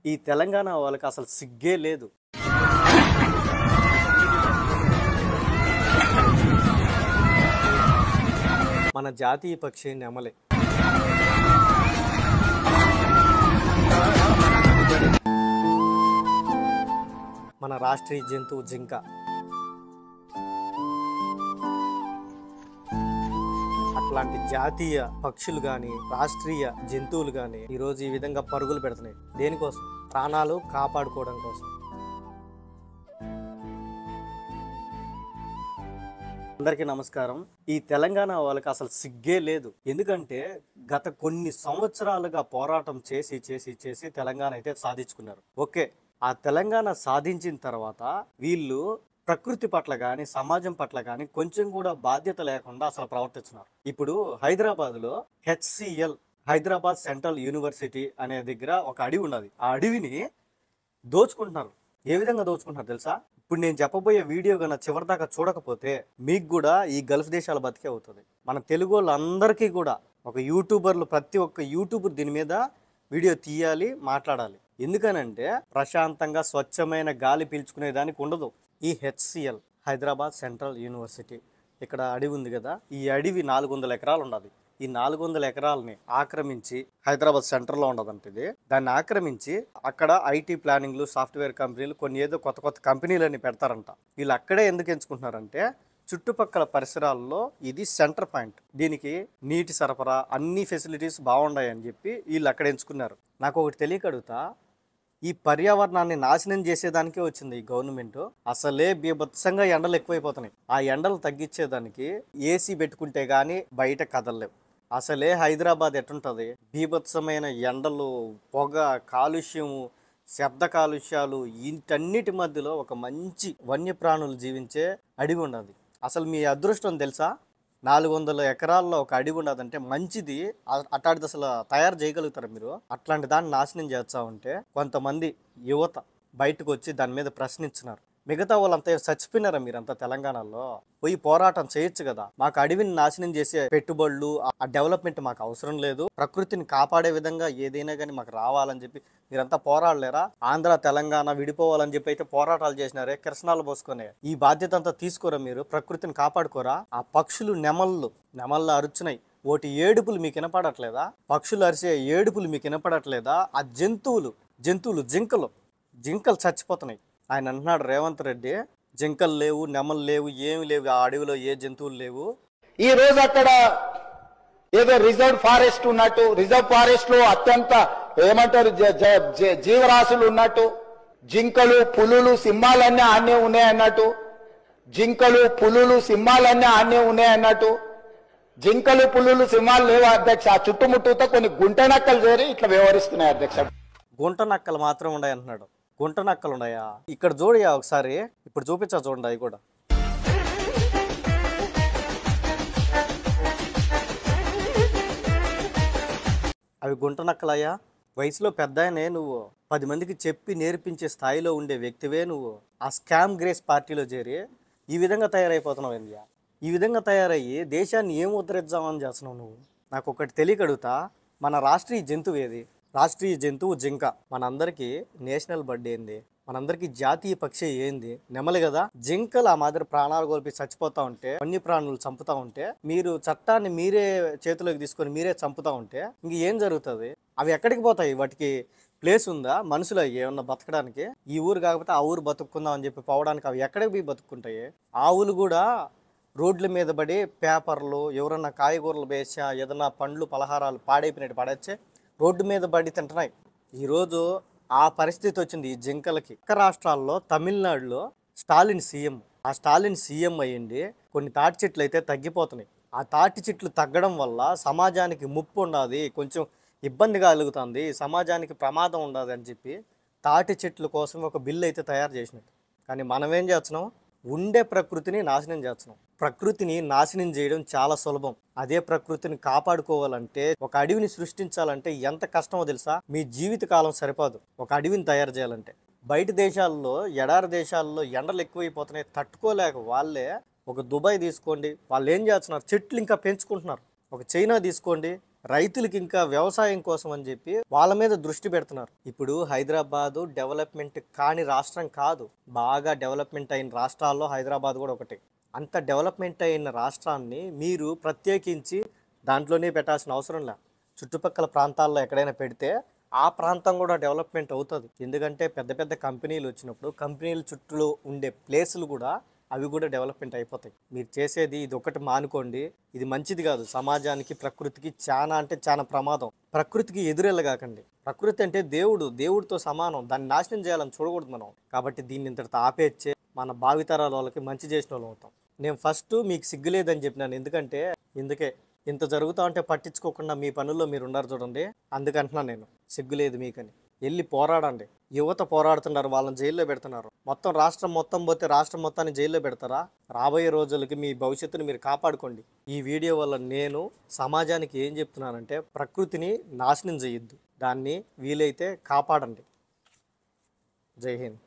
ఈ తెలంగాణ వాళ్ళకి అసలు సిగ్గే లేదు. మన జాతీయ పక్షి నెమలి. మన రాష్ట్రీయ జంతువు జింక. అట్లాంటి జాతీయ పక్షులు కానీ రాష్ట్రీయ జంతువులు కానీ ఈరోజు ఈ విధంగా పరుగులు పెడుతున్నాయి. దేనికోసం? ప్రాణాలు కాపాడుకోవడం కోసం. అందరికీ నమస్కారం. ఈ తెలంగాణ వాళ్ళకి అసలు సిగ్గే లేదు. ఎందుకంటే గత కొన్ని సంవత్సరాలుగా పోరాటం చేసి చేసి చేసి తెలంగాణ అయితే సాధించుకున్నారు. ఓకే, ఆ తెలంగాణ సాధించిన తర్వాత వీళ్ళు ప్రకృతి పట్ల కానీ సమాజం పట్ల కానీ కొంచెం కూడా బాధ్యత లేకుండా అసలు ప్రవర్తిస్తున్నారు. ఇప్పుడు హైదరాబాద్లో HCL హైదరాబాద్ సెంట్రల్ యూనివర్సిటీ అనే దగ్గర ఒక అడవి ఉన్నది. ఆ అడవిని దోచుకుంటున్నారు. ఏ విధంగా దోచుకుంటున్నారు తెలుసా? ఇప్పుడు నేను చెప్పబోయే వీడియో కన్నా చివరిదాకా చూడకపోతే మీకు కూడా ఈ గల్ఫ్ దేశాల బతికే అవుతుంది. మన తెలుగు వాళ్ళందరికీ కూడా ఒక యూట్యూబర్లు, ప్రతి ఒక్క యూట్యూబర్ దీని మీద వీడియో తీయాలి, మాట్లాడాలి. ఎందుకనంటే ప్రశాంతంగా స్వచ్ఛమైన గాలి పీల్చుకునే దానికి ఉండదు. ఈ HCL హైదరాబాద్ సెంట్రల్ యూనివర్సిటీ ఇక్కడ అడవి ఉంది కదా, ఈ అడవి 400 ఎకరాలు ఉన్నది. ఈ 400 ఎకరాలని ఆక్రమించి హైదరాబాద్ సెంటర్లో ఉండదంటే ఇది, దాన్ని ఆక్రమించి అక్కడ IT ప్లానింగ్లు, సాఫ్ట్వేర్ కంపెనీలు, కొన్ని ఏదో కొత్త కొత్త కంపెనీలన్నీ పెడతారంట. వీళ్ళు అక్కడే ఎందుకు ఎంచుకుంటున్నారంటే చుట్టుపక్కల పరిసరాల్లో ఇది సెంటర్ పాయింట్, దీనికి నీటి సరఫరా అన్ని ఫెసిలిటీస్ బాగున్నాయని చెప్పి వీళ్ళు అక్కడ ఎంచుకున్నారు. నాకు ఒకటి తెలియక అడుగుతా, ఈ పర్యావరణాన్ని నాశనం చేసేదానికే వచ్చింది ఈ గవర్నమెంట్. అసలే బీభత్సంగా ఎండలు ఎక్కువైపోతున్నాయి. ఆ ఎండలు తగ్గించేదానికి AC పెట్టుకుంటే గానీ బయట కదలలేవు. అసలే హైదరాబాద్ ఎట్టుంటుంది, బీభత్సమైన ఎండలు, పొగ, కాలుష్యము, శబ్ద కాలుష్యాలు, వీటన్నిటి మధ్యలో ఒక మంచి వన్యప్రాణులు జీవించే అడవి ఉన్నది. అసలు మీ అదృష్టం తెలుసా? 400 ఎకరాల్లో ఒక అడవి ఉండదంటే మంచిది. అట్లాంటిది అసలు తయారు చేయగలుగుతారు మీరు? అట్లాంటి దాన్ని నాశనం చేస్తా ఉంటే కొంతమంది యువత బయటకు వచ్చి దాని మీద ప్రశ్నించినారు. మిగతా వాళ్ళంతా చచ్చిపోయినారా? మీరంతా తెలంగాణలో పోయి పోరాటం చేయొచ్చు కదా. మాకు అడవిని నాశనం చేసే పెట్టుబడులు, ఆ డెవలప్మెంట్ మాకు అవసరం లేదు, ప్రకృతిని కాపాడే విధంగా ఏదైనా కానీ మాకు రావాలని చెప్పి మీరంతా పోరాడలేరా? ఆంధ్ర తెలంగాణ విడిపోవాలని చెప్పి అయితే పోరాటాలు చేసినారే, కిరసనాలు పోసుకునే. ఈ బాధ్యత అంతా తీసుకోరా మీరు? ప్రకృతిని కాపాడుకోరా? ఆ పక్షులు నెమళ్ళు అరుచున్నాయి, ఓటి ఏడుపులు మీకు వినపడట్లేదా? పక్షులు అరిసే ఏడుపులు మీకు వినపడట్లేదా? ఆ జంతువులు జింకలు చచ్చిపోతున్నాయి. ఆయన అంటున్నాడు రేవంత్ రెడ్డి, జింకలు లేవు, నెమలు లేవు, ఏమి లేవు, ఆ అడవిలో ఏ జంతువులు లేవు. ఈ రోజు అక్కడ ఏదో రిజర్వ్ ఫారెస్ట్ ఉన్నట్టు, రిజర్వ్ ఫారెస్ట్ లో అత్యంత ఏమంటారు జీవరాశులు ఉన్నట్టు, జింకలు, పులులు, సింహాలన్నీ ఆనే ఉన్నాయన్నట్టు, జింకలు, పులులు, సింహాలన్నీ ఆనే ఉన్నాయన్నట్టు, జింకలు, పులులు, సింహాలు లేవు అధ్యక్ష. ఆ చుట్టుముట్టుతో కొన్ని గుంట నక్కలు చేరి ఇట్లా వ్యవహరిస్తున్నాయి అధ్యక్ష. గుంట నక్కలు మాత్రం ఉన్నాయి అంటున్నాడు. గుంట నక్కలు ఉన్నాయా? ఇక్కడ చూడయా ఒకసారి, ఇప్పుడు చూపించా చూడండి. అవి కూడా అవి గుంట నక్కలయ్యా. వయసులో పెద్దాయనే నువ్వు, 10 మందికి చెప్పి నేర్పించే స్థాయిలో ఉండే వ్యక్తివే నువ్వు. ఆ స్కామ్ గ్రేస్ పార్టీలో చేరి ఈ విధంగా తయారైపోతున్నావు ఇండియా. ఈ విధంగా తయారయ్యి దేశాన్ని ఏం ఉద్ధరిద్దామని చేస్తున్నావు నువ్వు? నాకు ఒకటి తెలియకడుగుతా, మన రాష్ట్రీయ జంతువు ఏది? రాష్ట్రీయ జంతువు జింక. మనందరికీ నేషనల్ బర్డ్ ఏంది? మనందరికీ జాతీయ పక్షి ఏంది? నెమలి కదా. జింకలు ఆ మాదిరి ప్రాణాలు కోల్పి చచ్చిపోతా ఉంటే, వన్యప్రాణులు చంపుతా ఉంటే, మీరు చట్టాన్ని మీరే చేతిలోకి తీసుకొని మీరే చంపుతా ఉంటే ఇంక ఏం జరుగుతుంది? అవి ఎక్కడికి పోతాయి? వాటికి ప్లేస్ ఉందా? మనుషులు ఏమన్నా బతకడానికి? ఈ ఊరు కాకపోతే ఆ ఊరు బతుక్కుందాం అని చెప్పి పోవడానికి అవి ఎక్కడికి పోయి బతుక్కుంటాయి? ఆవులు కూడా రోడ్ల మీద పడి పేపర్లు, ఎవరన్నా కాయగూరలు వేసా, ఏదన్నా పండ్లు పలహారాలు పాడైపోయినట్టు పడేచ్చే రోడ్డు మీద పడి తింటున్నాయి. ఈరోజు ఆ పరిస్థితి వచ్చింది ఈ జింకలకి. పక్క రాష్ట్రాల్లో తమిళనాడులో స్టాలిన్ సీఎం. ఆ స్టాలిన్ సీఎం అయ్యింది, కొన్ని తాటి చెట్లు అయితే తగ్గిపోతున్నాయి. ఆ తాటి చెట్లు తగ్గడం వల్ల సమాజానికి ముప్పు ఉండదు, కొంచెం ఇబ్బంది కలుగుతుంది, సమాజానికి ప్రమాదం ఉండదు అని చెప్పి తాటి చెట్ల కోసం ఒక బిల్లు అయితే తయారు చేసినట్టు. కానీ మనం ఏం చేస్తున్నాం? ఉండే ప్రకృతిని నాశనం చేస్తున్నాం. ప్రకృతిని నాశనం చేయడం చాలా సులభం. అదే ప్రకృతిని కాపాడుకోవాలంటే, ఒక అడవిని సృష్టించాలంటే ఎంత కష్టమో తెలుసా? మీ జీవిత కాలం సరిపోదు ఒక అడవిని తయారు చేయాలంటే. బయట దేశాల్లో, ఎడారి దేశాల్లో ఎండలు ఎక్కువైపోతున్నాయి, తట్టుకోలేక ఒక దుబాయ్ తీసుకోండి, వాళ్ళు ఏం చేస్తున్నారు? చెట్లు ఇంకా పెంచుకుంటున్నారు. ఒక చైనా తీసుకోండి, రైతులకి ఇంకా వ్యవసాయం కోసం అని చెప్పి వాళ్ళ మీద దృష్టి పెడుతున్నారు. ఇప్పుడు హైదరాబాదు డెవలప్మెంట్ కాని రాష్ట్రం కాదు, బాగా డెవలప్మెంట్ అయిన రాష్ట్రాల్లో హైదరాబాద్ కూడా ఒకటి. అంత డెవలప్మెంట్ అయిన రాష్ట్రాన్ని మీరు ప్రత్యేకించి దాంట్లోనే పెట్టాల్సిన అవసరం లే. చుట్టుపక్కల ప్రాంతాల్లో ఎక్కడైనా పెడితే ఆ ప్రాంతం కూడా డెవలప్మెంట్ అవుతుంది. ఎందుకంటే పెద్ద పెద్ద కంపెనీలు వచ్చినప్పుడు కంపెనీల చుట్టూ ఉండే ప్లేసులు కూడా అవి కూడా డెవలప్మెంట్ అయిపోతాయి. మీరు చేసేది ఇది ఒకటి మానుకోండి. ఇది మంచిది కాదు. సమాజానికి ప్రకృతికి చాలా అంటే చాలా ప్రమాదం. ప్రకృతికి ఎదురెళ్ళగాకండి. ప్రకృతి అంటే దేవుడితో సమానం. దాన్ని నాశనం చేయాలని చూడకూడదు మనం. కాబట్టి దీన్ని ఇంతటితో ఆపేచ్చే మన భావితరాల వాళ్ళకి మంచి చేసిన వాళ్ళు అవుతాం. నేను ఫస్ట్ మీకు సిగ్గులేదని చెప్పినాను. ఎందుకంటే ఇంత జరుగుతా ఉంటే పట్టించుకోకుండా మీ పనుల్లో మీరు ఉన్నారు చూడండి. అందుకంటున్నా నేను, సిగ్గులేదు మీకని. వెళ్ళి పోరాడండి. యువత పోరాడుతున్నారు, వాళ్ళని జైల్లో పెడుతున్నారు. మొత్తం రాష్ట్రం మొత్తం పోతే రాష్ట్రం మొత్తాన్ని జైల్లో పెడతారా? రాబోయే రోజులకి మీ భవిష్యత్తుని మీరు కాపాడుకోండి. ఈ వీడియో వల్ల నేను సమాజానికి ఏం చెప్తున్నానంటే, ప్రకృతిని నాశనం చేయొద్దు, దాన్ని వీలైతే కాపాడండి. జై హింద్.